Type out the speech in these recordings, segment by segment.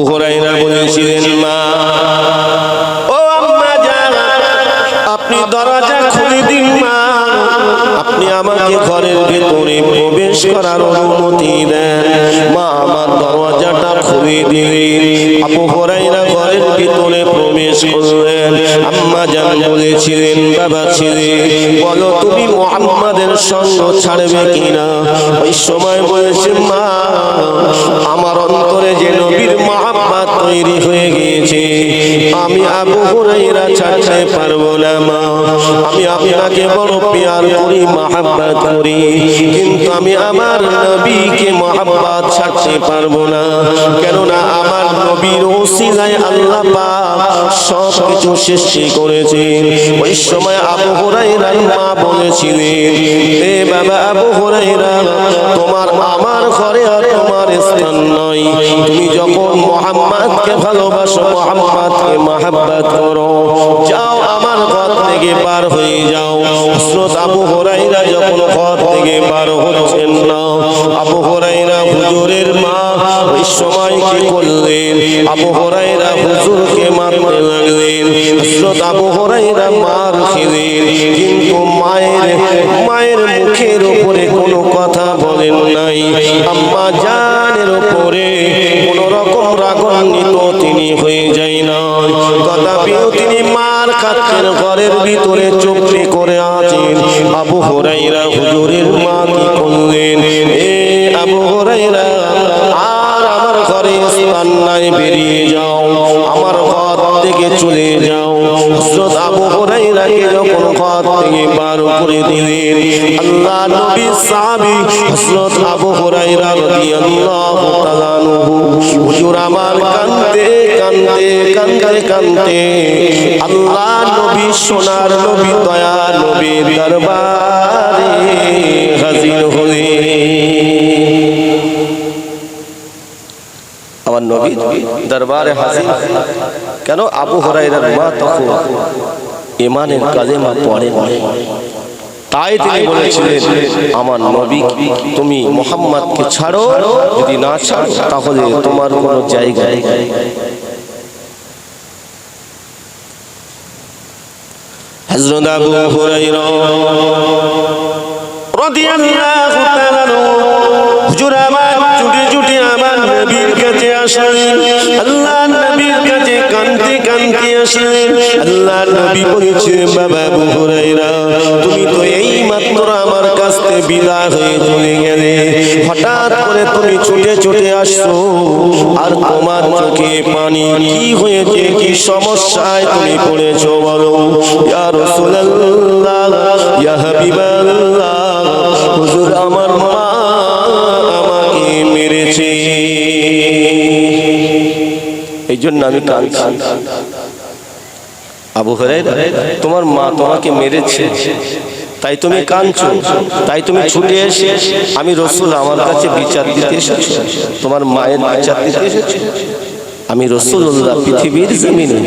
হুরায়রা বলেছিলেন, মা ও আম্মা জান, আপনি দরজা খুলে দিন মা, আপনি আমাকে ঘরের ভেতরে প্রবেশ করার অনুমতি দেন। মা আমার দরজাটা খুলে দিলেন। আবু হুরায়রা ঘরের ভিতরে প্রবেশ করলেন। আম্মা জান বলেছিলেন, বাবা ছেলে বলো তুমি মুহাম্মাদের সঙ্গ ছাড়বে কিনা? ওই সময় বলেছে, মা আমার অন্তরে যে নবীর মহব্বত তৈরি হয়ে গিয়েছে, আমি আবু হুরায়রা ছাড়তে পারবো না মা। আমি আপনাকে বড় প্যার করি, মহব্বত করি, কিন্তু আমি আমার নবীকে মহব্বত ছাড়তে পারবো না। কেননা আমার নবীর ওসিলায় আল্লাহ পাক সব কিছু সৃষ্টি করেছেন। ওই সময় আবু হুরায়রার মা বলেছিলেন, এ বাবা আবু হুরায়রা, তোমার আমার ঘরে আর তোমার স্থান নয়। তুমি যখন মুহাম্মদকে ভালোবাসো, মুহাম্মদকে মহব্বত করো, যাও আমার ঘর থেকে বার হয়ে যাও। হযরত আবু হুরায়রা যখন ঘর থেকে বার হচ্ছেন না, আবু হুরায়রা হুজুরের মা ওই সময় কি করলেন? আবু হুরায়রা হুজুরকে মারতে লাগলেন। হযরত আবু হুরায়রা মার খেলেন, কিন্তু মায়ের মুখের উপরে কোনো কথা বলেন নাই। আম্মা জানের উপরে কোনো রকম রাগান্বিত তিনি হয়ে যায় না। তথাপিও তিনি মার খাচ্ছেন, ঘরের ভিতরে চুপটি করে আছেন। আবু হুরায়রা হুজুরের মা কি করলেন? এ আবু হুরায়রা, আর আমার ঘরে স্থান নাই, বেরিয়ে যাও, আমার ঘর থেকে চলে যাও। হযরত আবু হুরায়রাকে যখন ঘর থেকে বার করে দিলেন, আল্লাহ নবীর সাহাবী হযরত আবু হুরায়রা রাদিয়াল্লাহু তাআলা আনহু, হুজুর আমার কাঁদতে কাঁদতে কাঁদতে কাঁদতে আল্লাহ নবী, সোনার নবী, দয়ার নবীর দরবারে হাজির হলেন। আমার নবী দরবারে হাজির কেন? আবু হুরায়রার মা তখন ঈমানের কালেমা পড়েন, তাই তিনি বলেছিলেন, আমার নবী, তুমি মুহাম্মদকে ছাড়ো, যদি না ছাড়ো তাহলে তোমার কোনো জায়গা নেই। হযরত আবু হুরায়রা রাদিয়াল্লাহু তাআলা হুজুর আমার ছুটে ছুটে আমার নবীর কাছে আসলেন। আল্লাহ নবীর কাছে কাঁদতে কাঁদতে আসলেন। আল্লাহ নবী বলেছিলেন, বাবা আবু হুরায়রা, তুমি তো এই মাত্র আমার কাছ থেকে বিদায় হয়ে চলে গেলে, হঠাৎ করে তুমি ছুটে ছুটে আসছো, আর তোমার চোখে পানি, কি হয়েছে, কি সমস্যায় তুমি পড়েছো বলো? ইয়া রাসূলুল্লাহ, ইয়া হাবিবাল্লাহ, হুজুর আমার মা আমাকে মেরেছে, এই জন্য আমি কাঁদছি। আবু হুরায়রা, তোমার মা তোমাকে মেরেছে, তাই তুমি কাঁদছো, তাই তুমি ছুটে এসে আমি রাসূল আমার কাছে বিচার দিতে এসেছো, তোমার মায়ের বিচার দিতে এসেছো? আমি রাসূলুল্লাহ পৃথিবীর জমিনে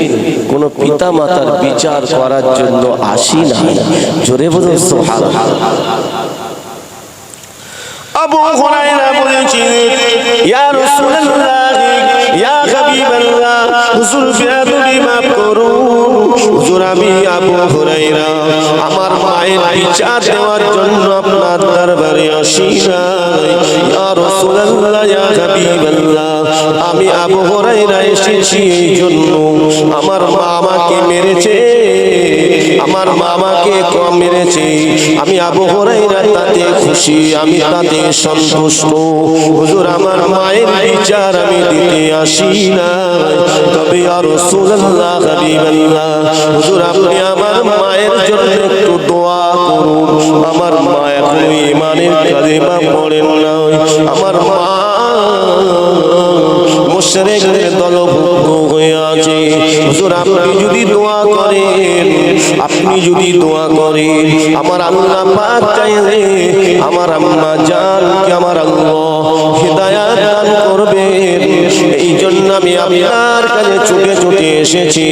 কোনো পিতা মাতার বিচার করার জন্য আসি না। জোরে বলুন সুবহানাল্লাহ। আবু হুরায়রা বলেছিলেন, ইয়া রাসূলুল্লাহ, ইয়া হাবিবাল্লাহ, হুজুর বেয়াদবি মাফ করুন, হুজুর আমি আবু হুরায়রা আমার মায়ের বিচার দেওয়ার জন্য আপনার দরবারে আসি নাই। ইয়া রাসূলুল্লাহ, ইয়া হাবিবাল্লাহ, আমি আবু হুরায়রা এসেছি এই জন্য, আমার মা আমাকে মেরেছে, আমার মামাকে কম মেরেছে, আমি আবু হুরায়রা তাতে খুশি, আমি তাতে সন্তুষ্ট। হুজুর আমার মায়ের বিচার আমি দিতে আসি না, তবে ইয়া রাসূলুল্লাহ, হাবিবাল্লাহ, হুজুর আপনি আমার মায়ের জন্য একটু দোয়া করুন। আমার মা এখনো ঈমানের কালেমা পড়েন না, আমার মা মুশরিকদের দলভুক্ত হয়ে আছে। হুজুর আপনি যদি দোয়া করেন, আপনি যদি দোয়া করেন, আমার আল্লাহ পাক চাইলে আমার আম্মা জানকে আমার আল্লাহ হিদায়াত দান করবেন। এই জন্য আমি আপনার কাছে ছুটে ছুটে এসেছি,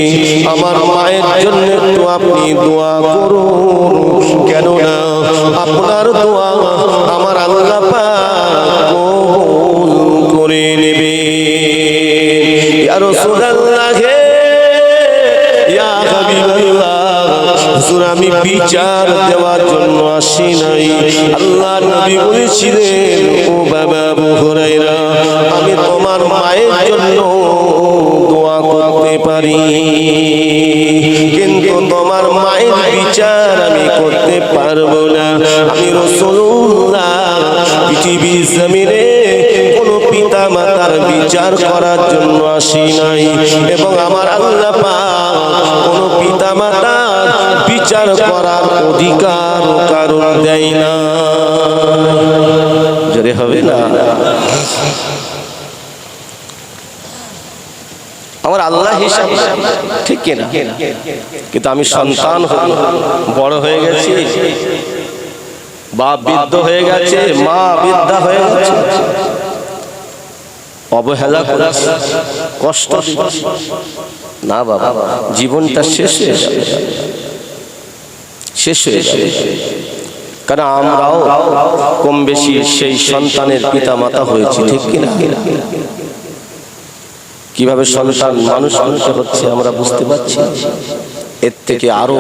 আমার মায়ের জন্য একটু আপনি দোয়া করুন, কেননা আপনার দোয়া আমার আল্লাহ পাক কবুল করে নেবে। ইয়া রাসূলুল্লাহ ইয়া হাবিবাল্লাহ হুজুর আমি বিচার দেওয়ার জন্য আসি নাই আল্লাহর নবী বলেছিলেন ও বাবা আবু হুরায়রা আমি তোমার মায়ের জন্য দোয়া করতে পারি কিন্তু তোমার মায়ের বিচার আমি করতে পারবো না আমি রাসূলুল্লাহ পৃথিবীর জমিনে কোনো পিতা মাতার বিচার করার জন্য আসি নাই এবং আমার আল্লাহ পাক কোনো পিতা মাতার বিচার করার অধিকার কারণ দেয় না জোরে হবে না আমার আল্লাহ হিসাব ঠিক কিনা কিন্তু আমি সন্তান বড় হয়ে গেছি বাপ বৃদ্ধ হয়ে গেছে মা বৃদ্ধা হয়ে গেছে অবহেলা করেছে কষ্ট না বাবা জীবনটা শেষ হয়ে যাবে শেষ হয়ে যাবে কারণ আমরাও কম বেশি সেই সন্তানের পিতা মাতা হয়েছি ঠিক কিনা কিভাবে সন্তান মানুষ হচ্ছে আমরা বুঝতে পারছি এর থেকে আরো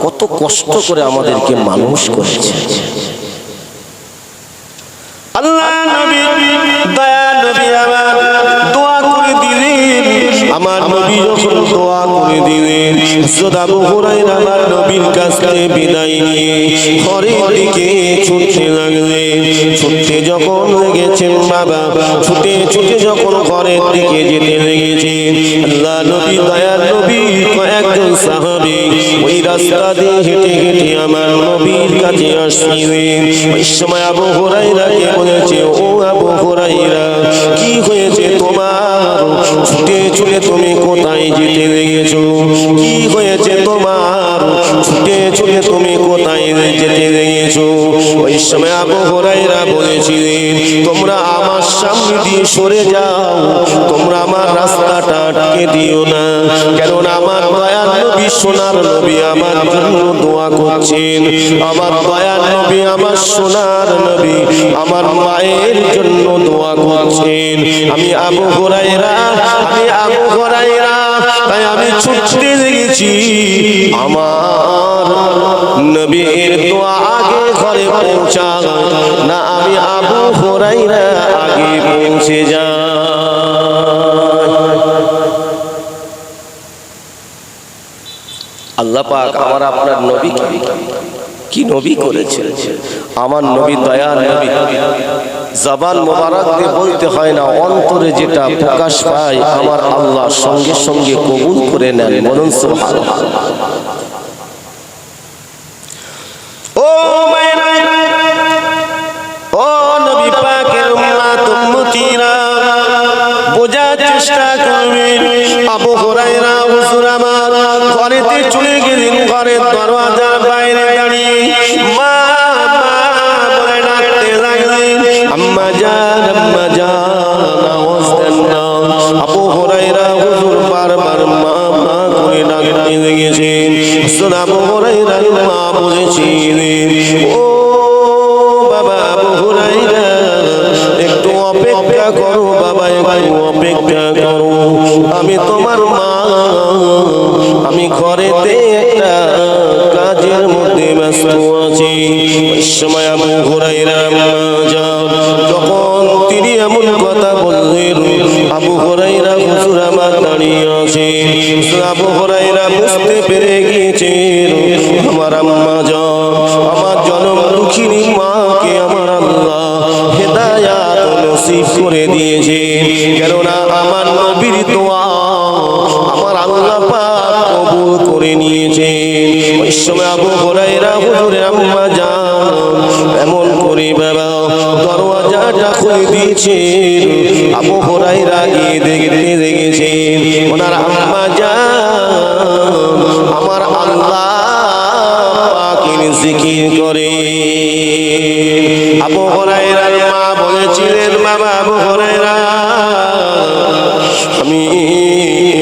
কত কষ্ট করে আমাদেরকে মানুষ করেছে আল্লাহ নবী দয়া নবী আমার দোয়া করে দিলেন আমার নবী যখন দোয়া করে দিলেন হযরত আবু হুরায়রা আমার নবীর কাছ থেকে বিদায় নিয়ে ঘরের দিকে ছুটতে লাগলেন ছুটতে যখন লেগেছেন বাবা ছুটে ছুটে যখন ঘরের দিকে যেতে লেগেছেন আল্লাহ নবী দয়ার নবী কয়েকজন সাহাবী ওই রাস্তা দিয়ে হেঁটে হেঁটে আমার নবীর কাছে আসছিলেন ওই সময় আবু হুরায়রাকে বলেছে ও আবু হুরায়রা কি হয়েছে তোমার ছুটে ছুটে তুমি কোথায় যেতে লেগেছো কি হয়েছে তোমার ছুটে ছুটে তুমি কোথায় যেতে লেগেছো ওই সময় আবু হুরায়রা বলেছিলেন তোমরা আমার সামনে দিয়ে সরে যাও তোমরা আমার রাস্তাটা আটকে দিও না কেননা আমার দয়ার নবী সোনার নবী আমার জন্য দোয়া করছেন আমার দয়ার নবী আমার সোনার নবী আমার মায়ের জন্য দোয়া করছেন আমি আবু হুরায়রা তাই আমি ছুটতে লেগেছি আমার নবীর দোয়া আগে ঘরে পৌঁছা না আমি আবু হুরায়রা আগে পৌঁছে যাই আল্লাহ পাক আমার আপনার নবী কি নবী করেছেন আমার নবী দয়ার নবী জবান মোবারক দিয়ে বলতে হয় না অন্তরে যেটা প্রকাশ পায় আমার আল্লাহ সঙ্গে সঙ্গে কবুল করে নেন বলুন সুবহানাল্লাহ ও মায়েরা ও নবী পাকের উম্মত উম্মতিরা বোঝার চেষ্টা করবেন আবু হুরায়রা হুজুর আমার ঘরেতে চলে গেলেন ঘরের দরওয়াজার বাইরে দাঁড়িয়ে মা বলে ডাকতে লাগলেন আম্মা জান আওয়াজ দেন না আবু হুরায়রা হুজুর বারবার মা করে ডাকতে লেগেছেন হুজুর আবু হুরায়রার মা বলেছিলেন ও বাবা আবু হুরায়রা একটু অপেক্ষা করো বাবা একটু অপেক্ষা করো আমি তোমার মা আমি ঘরেতে একটা কাজের মধ্যে ব্যস্ত আছি ওই সময় আবু হুরায়রা যখন তিনি এমন কথা বললেন আবু হুরায়রা হুজুর আমার দাঁড়িয়ে আছেন আবু হুরায়রা বুঝতে পেরে গিয়েছেন আমার আম্মা জান আমার জনম দুঃখিনী মাকে আমার আল্লাহ হেদায়াত নসিব করে দিয়েছেন কেননা আমার নবীর দোয়া আমার আল্লাহ পাক কবুল করে নিয়েছেন ওই সময় আবু হুরায়রা হুজুরের আম্মা জান এমন করে বাবা দরওয়াজাটা খুলে দিয়েছেন আবু হুরায়রা গিয়ে দেখতে লেগেছেন ওনার আম্মা জান আমার আল্লাহ পাকের জিকির করে আবু হুরায়রার মা বলেছিলেন বাবা আবু হুরায়রা আমি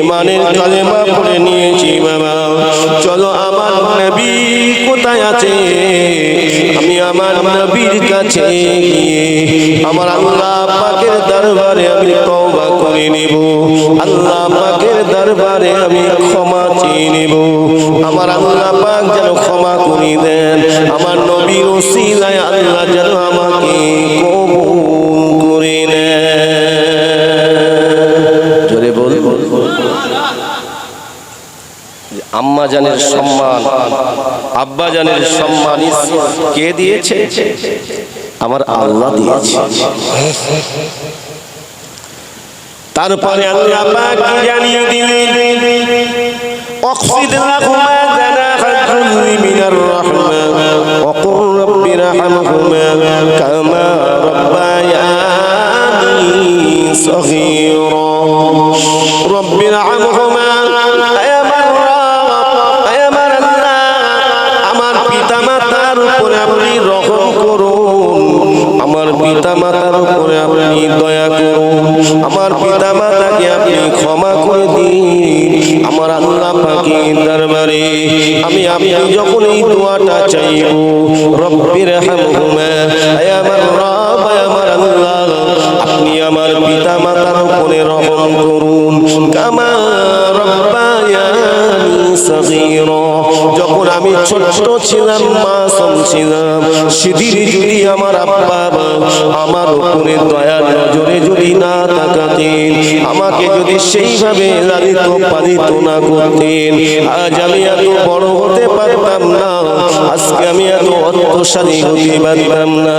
ইমানের কালেমা পড়ে নিয়েছি বাবা চলো আমার নবী কোথায় আছে আমি আমার নবীর কাছে গিয়ে আমার আল্লাহ পাকের দরবারে আমি তওবা করে নেব আল্লাহ পাকের দরবারে আমি ক্ষমা চেয়ে নেব। আমার আল্লাহ পাক যেন ক্ষমা করে দেন, আমার নবীর ওসিলায় আল্লাহ যেন আমাকে কবুল করে নেন। জোরে বল। আম্মা জানের সম্মান, আব্বা জানের সম্মান কে দিয়েছে? আমার আল্লাহ দিয়েছে। তারপরে আল্লাহ পাক জানিয়ে দিলেন, ওয়াখফিদ লাহুমা জানাহা যুল্লি মিনার রাহমা ওয়া কুর রাব্বি রহমহুমা কামা রাব্বায়ানি সগীরা। রাব্বি রহমহুমা, আমার পিতা মাতার উপরে আপনি দয়া করুন, আমার পিতা মাতাকে আপনি ক্ষমা করে দিন। আমার আল্লাহ পাকের দরবারে আমি আপনি যখন এই দোয়াটা চাইব, রব্বির হামহুমা, হে আমার রব, হে আমার আল্লাহ, আপনি আমার পিতা মাতার উপরে রহম করুন, কামা রব্বায়ানি সগীরা। যখন আমি ছোট ছিলাম, মাসুম ছিলাম, সেদিন যদি আমার আব্বা আমার উপরে দয়ার নজরে যদি না তাকাতেন, আমাকে যদি সেইভাবে লালিত পালিত না করতেন, আজ আমি এত বড় হতে পারতাম না, আজকে আমি এত অর্থশালী হতে পারতাম না,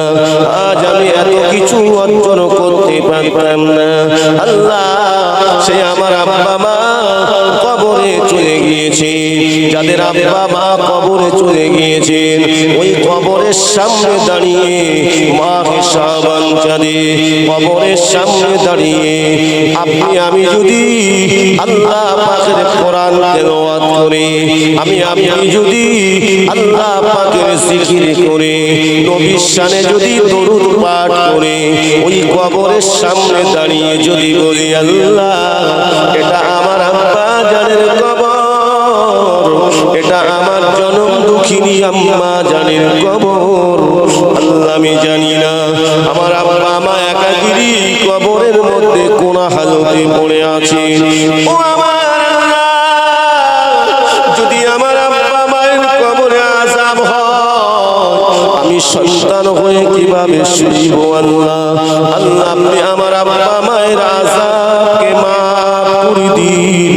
আজ আমি এত কিছু অর্জন করতে পারতাম না। আল্লাহ, সে আমার আব্বা মা কবরে চলে গিয়েছে, যাদের আব্বা মা কবরে চলে গিয়েছেন, ওই কবরের সামনে দাঁড়িয়ে মাহে শাবান চাঁদে কবরের সামনে দাঁড়িয়ে আপনি আমি যদি আল্লাহ পাকের কোরআন তেলাওয়াত করে, আমি আপনি যদি আল্লাহ পাকের জিকির করে, নবীর শানে যদি দরুদ পাঠ করে, ওই কবরের সামনে দাঁড়িয়ে যদি বলি, আল্লাহ, এটা আমার আব্বা জানের কবর, এটা আমার জনম দুঃখিনী আম্মা জানের কবর, আল্লাহ আমি জানি না আমার আব্বা মা একাকিরি কবরের মধ্যে কোন হালতে পড়ে আছে। ও আমার আল্লাহ, যদি আমার আব্বা মায়ের কবরে আযাব হয়, আমি সন্তান হয়ে কিভাবে সইব? আল্লাহ, আল্লাহ, আপনি আমার আব্বা মায়ের আযাবকে মাফ করে দিন,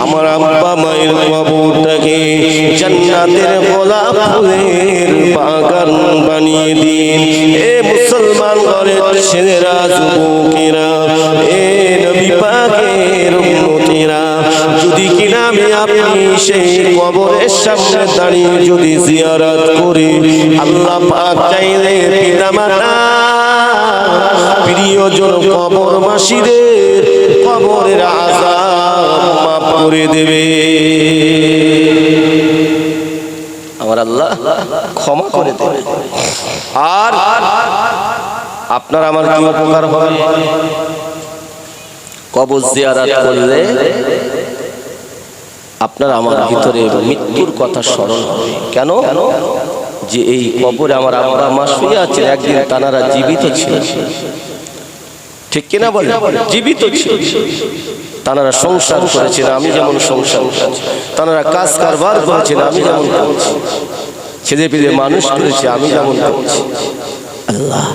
আমার আব্বা মায়ের কবরটাকে জান্নাতের গোলাপ ফুলের বাগান বানিয়ে দিন। এ মুসলমান ঘরের ছেলেরা, যুবকেরা, এ নবী পাকের উম্মতেরা, যদি কিনা আমি আপনি সেই কবরের সামনে দাঁড়িয়ে যদি জিয়ারত করি, আল্লাহ পাক চাইলে পিতা মাতা প্রিয়জন কবরবাসীদের কবরের আযাব মাফ করে দেবে। আমার আল্লাহ ক্ষমা করে দেবে। আর আপনার আমার কি উপকার হবে? কবর জিয়ারত করলে আপনার আমার ভিতরে মৃত্যুর কথা স্মরণ হবে। কেন? যে এই কবরে আমার আব্বা মা শুয়ে আছেন, একদিন তানারা জীবিত ছিল, ঠিক কিনা বলে? জীবিত ছিল, তানারা সংসার করেছেন, আমি যেমন সংসার করেছি, তানারা কাজ কারবার করেছেন, আমি যেমন করছি, ছেলে পেলে মানুষ করেছে, আমি যেমন করছি। আল্লাহ,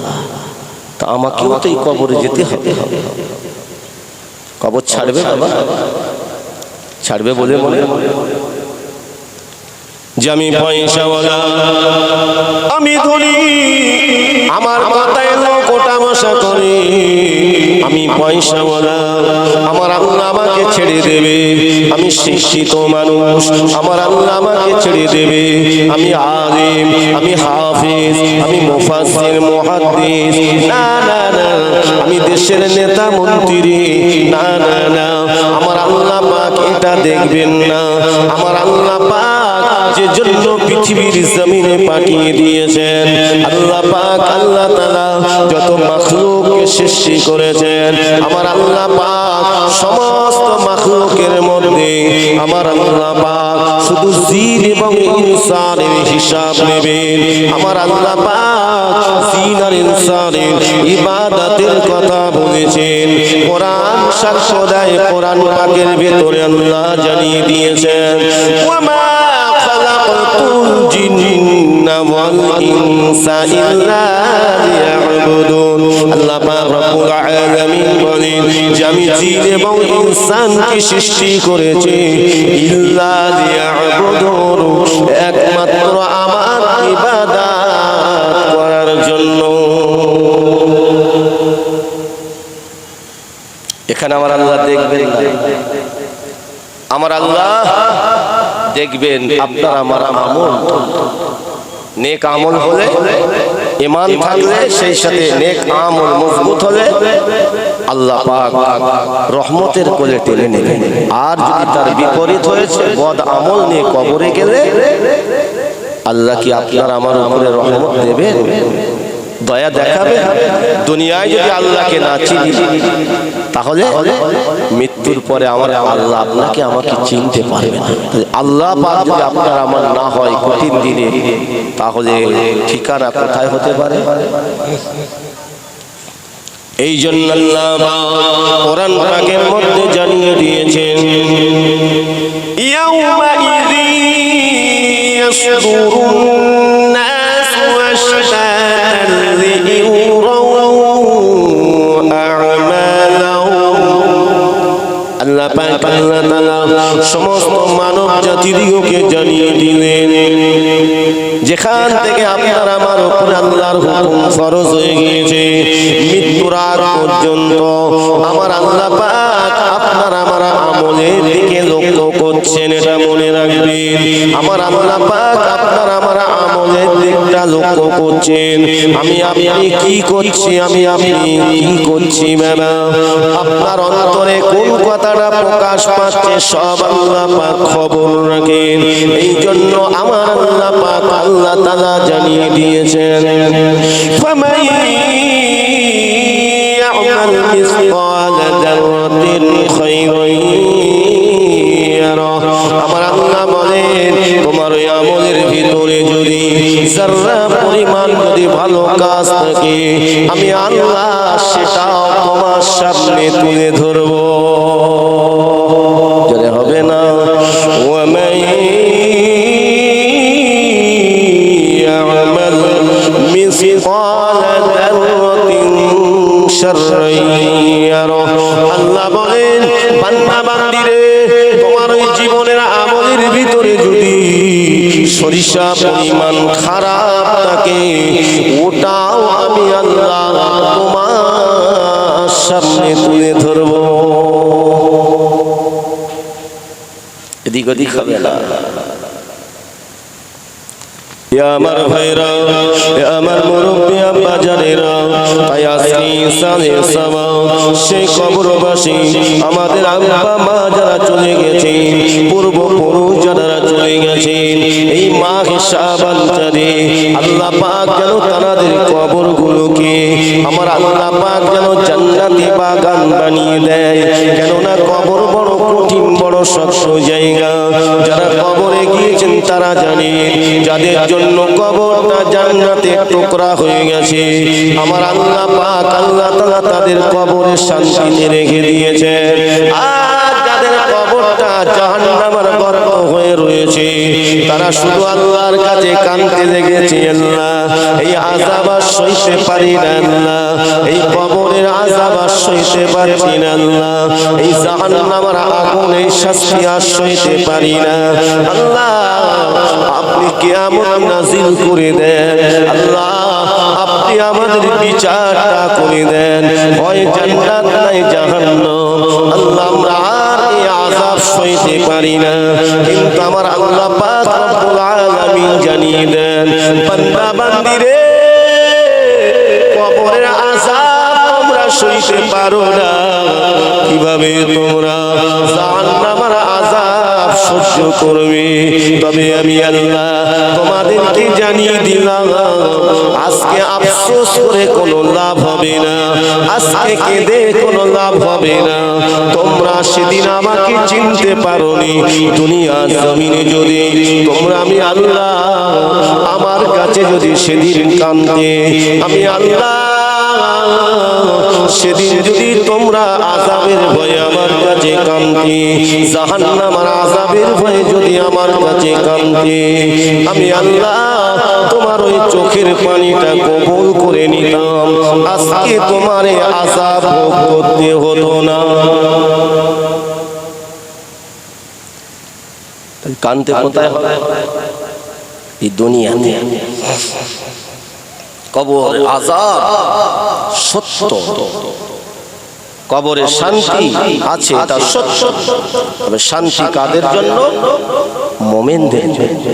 তা আমাকেও তো এই কবরে যেতে হবে। কবর ছাড়বে বাবা? ছাড়বে বলে মনে যে আমি পয়সাওয়ালা, আমি ধনী, আমার মাথায় লোকটা মশা করে, আমি পয়সাওয়ালা, আমার আল্লাহ আমাকে ছেড়ে দেবে। আমি শিক্ষিত মানুষ, আমার আল্লাহ আমাকে ছেড়ে দেবে। আমি আলেম, আমি হাফেজ, আমি মুফাসসির, মুহাদ্দিস, না না না, আমি দেশের নেতা মন্ত্রী, না না না, আমার আল্লাহ পাক এটা দেখবেন না। আমার আল্লাহ পাক যে জন্য পৃথিবীর জমিনে পাঠিয়ে দিয়েছেন, আল্লাহ পাক, আল্লাহ তাআলা যত মাখলুককে সৃষ্টি করেছেন, আমার আল্লাহ পাক সমস্ত মাখলুকের মধ্যে আমার আল্লাহ পাক শুধু জিন এবং ইনসানের হিসাব নেবেন। আমার আল্লাহ পাক জিন আর ইনসানের ইবাদতের কথা বলেছেন। কোরআন সাক্ষ্য দেয়, কোরআন পাকের ভিতরে আল্লাহ জানিয়ে দিয়েছেন, ওয়ামা খালাকতুল জিন্না ওয়াল ইনসা ইল্লা লিয়াবুদুন। আল্লাহ পাক রব্বুল আলামিন বলেন যে আমি জিন এবং ইনসানকে সৃষ্টি করেছি ইল্লা লিয়াবুদুন, একমাত্র আমার ইবাদত করার জন্য। এখানে আমার আল্লাহ দেখবেন, আমার আল্লাহ দেখবেন আপনার আমার আমল। নেক আমল হলে, ঈমান থাকলে, সেই সাথে নেক আমল মজবুত হলে আল্লাহ পাক রহমতের কোলে টেনে নেবেন। আর যদি তার বিপরীত হয়েছে, বদ আমল নিয়ে কবরে গেলে আল্লাহ কি আপনার আমার উপরে রহমত দেবেন, দয়া দেখাবে? দুনিয়ায় যদি আল্লাহকে না চিনি, তাহলে মৃত্যুর পরে আমার আল্লাহ আপনাকে আমাকে চিনতে পারবে না। আল্লাহ পাক যদি আপনার আমার না হয় কঠিন দিনে, তাহলে ঠিকানা কোথায় হতে পারে? এই জন্য আল্লাহ কোরআন পাকের মধ্যে জানিয়ে দিয়েছেন, ইয়াউমা ইযি ইয়াসদুরুন নাস ওয়াশতাতান লিইউরাউ আ'মালাহুম। আল্লাহ পাক আল্লাহ তাআলা সমস্ত মানব জাতিকে জানিয়ে দিলেন, যেখান থেকে আপনার আমার উপর আল্লাহর হুকুম ফরজ হয়ে গিয়েছে, মৃত্যুর আগ পর্যন্ত আমার আল্লাহ পাক আপনার আমার আমলের দিকে লক্ষ্য করছেন। এটা মনে রাখবেন, আমার আল্লাহ পাক আপনার আমার আমলের দিকটা লক্ষ্য করছেন। আমি আপনি কি করছি, আমি আপনি কি করছি বাবা, আপনার অন্তরে কোন কথাটা প্রকাশ পাচ্ছে সব আল্লাহ পাক খবর রাখেন। এই জন্য আমার আল্লাহ পাক আল্লাহ তাআলা জানিয়ে দিয়েছেন, ফামান ইয়া'মাল মিসকালা যাররাতিন খায়রান ইয়ারাহ। আমার আল্লাহ বলেন, তোমার ওই আমলের ভিতরে যদি যারা পরিমাণ যদি ভালো কাজ থাকে, আমি আল্লাহ সেটাও তোমার সামনে তুলে ধরব। যদি হবে না, ওয়ামান ইয়া'মাল মিসকালা যাররাতিন শাররান ইয়ারাহ। আল্লাহ বলেন, বান্দা বান্দিরে, তোমার ওই জীবনের আমলের ভিতরে যদি সরিষা পরিমাণ খারাপ থাকে, ওটাও আমি আল্লাহ তোমার সামনে তুলে ধরব। এদিক ওদিক হবে না। আমার ভাইরা, আমার মুরব্বী আব্বা জানেরা, তাই আসনি সালে সামা সেই কবরবাসী আমাদের আব্বা মা যারা চলে গেছেন, পূর্বপুরুষ যারা চলে গেছেন, এই মাহে শাবান চাঁদে আল্লাহ পাক যেন তাদের কবরগুলোকে আমার আল্লাহ পাক যেন জান্নাতি বাগান বানিয়ে দেয়। কেননা কবর বড় কঠিন, বড় শক্ত জায়গা। যারা কবরে গিয়েছেন তারা জানে, যাদের জন্য কবরটা জান্নাতের টুকরা হয়ে গেছে, আমার আল্লাহ পাক আল্লাহ তাআলা তাদের কবরে শান্তি রেখে দিয়েছেন। আর যাদের কবরটা জাহান্নামের গর্ত হয়ে রয়েছে, তারা শুধু আল্লাহর কাছে কাঁদতে লেগেছে, আল্লাহ এই আযাব আর সইতে পারি না, আল্লাহ এই কবরের আযাব আর সইতে পারছি না, আল্লাহ এই জাহান্নামের আগুন এই শাস্তি আর সইতে পারি না। আল্লাহ আপনি কিয়ামত নাজিল করে দেন, আল্লাহ আপনি আমাদের বিচারটা করে দেন, হয় জান্নাত নাই জাহান্নাম। আল্লাহ আমরা আর এই আযাব সইতে পারি না, কিন্তু আমার আল্লাহ পাক রব্বুল আলামিন জানিয়ে দেন, বান্দা বান্দিরে, কবরের আযাব তোমরা সইতে পারো না, কিভাবে তোমরা জাহান্নামের আযাব সহ্য করবে। তবে আমি আল্লাহ তোমাদেরকে জানিয়ে দিলাম, আজকে আফসোস করে কোনো লাভ হবে না, আজকে কেঁদে কোনো লাভ হবে না। তোমরা সেদিন আমাকে চিনতে পারোনি। দুনিয়া জমিনে যদি তোমরা আমি আল্লাহ আমার কাছে যদি সেদিন কাঁদতে, আমি আল্লাহ সেদিন যদি তোমরা আযাবের ভয়ে আমার কাছে কাঁদতে, জাহান্নামের আযাবের ভয়ে যদি আমার কাছে কাঁদতে, আমি আল্লাহ তোমার ওই চোখের পানিটা কবুল করে নিতাম, আজকে তোমার এই আযাব ভোগ করতে হতো না। কাঁদতে কোথায় হবে? এই দুনিয়াতে। কবর আযাব সত্য, কবরে শান্তি আছে, এটা সত্য। তবে শান্তি কাদের জন্য? মুমিনদের জন্য,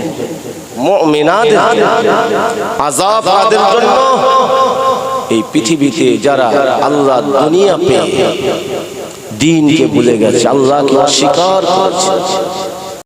মুমিনাদের জন্য। আযাব কাদের জন্য? এই পৃথিবীতে যারা আল্লাহ দুনিয়া পেয়ে দ্বীনকে ভুলে গেছে, আল্লাহকে অস্বীকার করেছে,